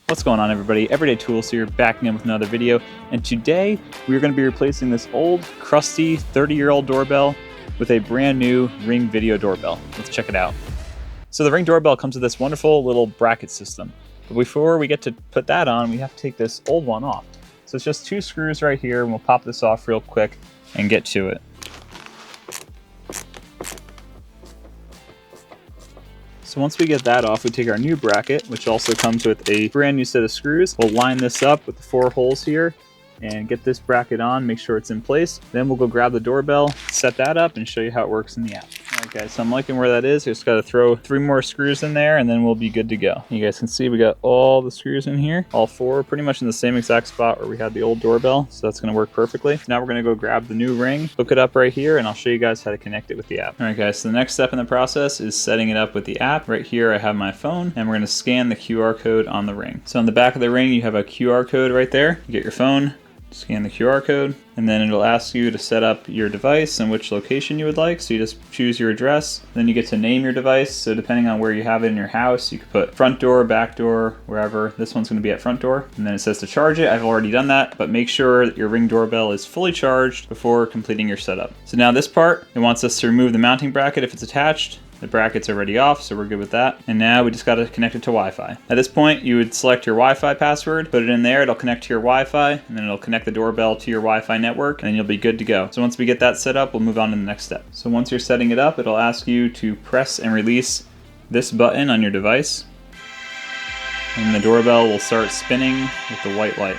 What's going on, everybody? Everyday Tools here, back again with another video. And today we're going to be replacing this old, crusty, 30-year-old doorbell with a brand new Ring Video Doorbell. Let's check it out. So the Ring Doorbell comes with this wonderful little bracket system. But before we get to put that on, we have to take this old one off. So it's just 2 screws right here, and we'll pop this off real quick and get to it. So once we get that off, we take our new bracket, which also comes with a brand new set of screws. We'll line this up with the 4 holes here and get this bracket on, make sure it's in place. Then we'll go grab the doorbell, set that up, and show you how it works in the app. Okay, so I'm liking where that is. Just got to throw 3 more screws in there and then we'll be good to go. You guys can see we got all the screws in here. All 4 pretty much in the same exact spot where we had the old doorbell. So that's going to work perfectly. Now we're going to go grab the new ring, hook it up right here, and I'll show you guys how to connect it with the app. All right, guys, so the next step in the process is setting it up with the app. Right here I have my phone and we're going to scan the QR code on the ring. So on the back of the ring you have a QR code right there. You get your phone, scan the QR code, and then it'll ask you to set up your device and which location you would like. So you just choose your address, then you get to name your device. So depending on where you have it in your house, you could put front door, back door, wherever. This one's going to be at front door. And then it says to charge it. I've already done that, but make sure that your Ring Doorbell is fully charged before completing your setup. So now this part, it wants us to remove the mounting bracket if it's attached. The bracket's already off, so we're good with that. And now we just got to connect it to Wi-Fi. At this point, you would select your Wi-Fi password, put it in there, it'll connect to your Wi-Fi, and then it'll connect the doorbell to your Wi-Fi network, and then you'll be good to go. So once we get that set up, we'll move on to the next step. So once you're setting it up, it'll ask you to press and release this button on your device, and the doorbell will start spinning with the white light.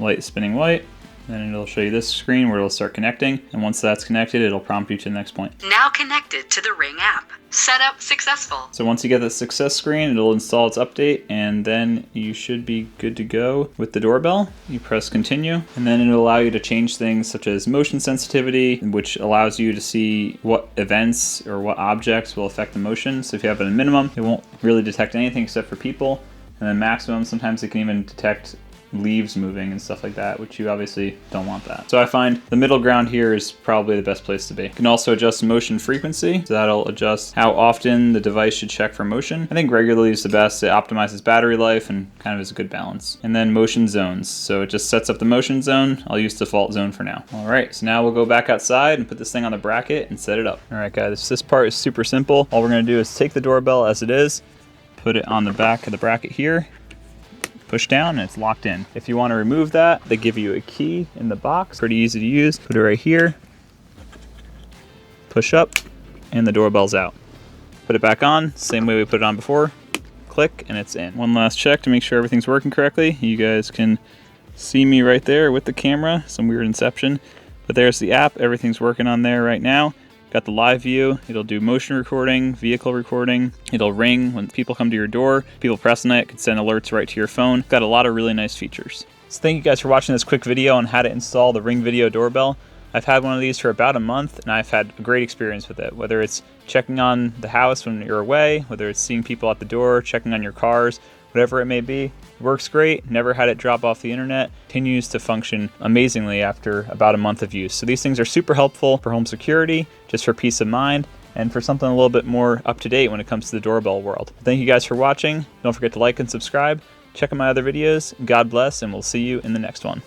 Light spinning white. Then it'll show you this screen where it'll start connecting. And once that's connected, it'll prompt you to the next point. Now connected to the Ring app. Setup successful. So once you get the success screen, it'll install its update, and then you should be good to go with the doorbell. You press continue, and then it'll allow you to change things such as motion sensitivity, which allows you to see what events or what objects will affect the motion. So if you have it in minimum, it won't really detect anything except for people. And then maximum, sometimes it can even detect leaves moving and stuff like that, which you obviously don't want that. So I find the middle ground here is probably the best place to be. You can also adjust motion frequency, so that'll adjust how often the device should check for motion. I think regularly is the best. It optimizes battery life and kind of is a good balance. And then motion zones, so it just sets up the motion zone. I'll use default zone for now. All right, so now we'll go back outside and put this thing on the bracket and set it up. All right, guys, this part is super simple. All we're gonna do is take the doorbell as it is, put it on the back of the bracket here, push down, and it's locked in. If you want to remove that, they give you a key in the box. Pretty easy to use. Put it right here, push up, and the doorbell's out. Put it back on, same way we put it on before. Click, and it's in. One last check to make sure everything's working correctly. You guys can see me right there with the camera. Some weird inception. But there's the app. Everything's working on there right now. Got the live view, it'll do motion recording, vehicle recording, it'll ring when people come to your door, people pressing it, can send alerts right to your phone. Got a lot of really nice features. So thank you guys for watching this quick video on how to install the Ring Video Doorbell. I've had one of these for about a month and I've had a great experience with it, whether it's checking on the house when you're away, whether it's seeing people at the door, checking on your cars, whatever it may be. It works great, never had it drop off the internet, continues to function amazingly after about a month of use. So these things are super helpful for home security, just for peace of mind, and for something a little bit more up to date when it comes to the doorbell world. Thank you guys for watching. Don't forget to like and subscribe. Check out my other videos. God bless, and we'll see you in the next one.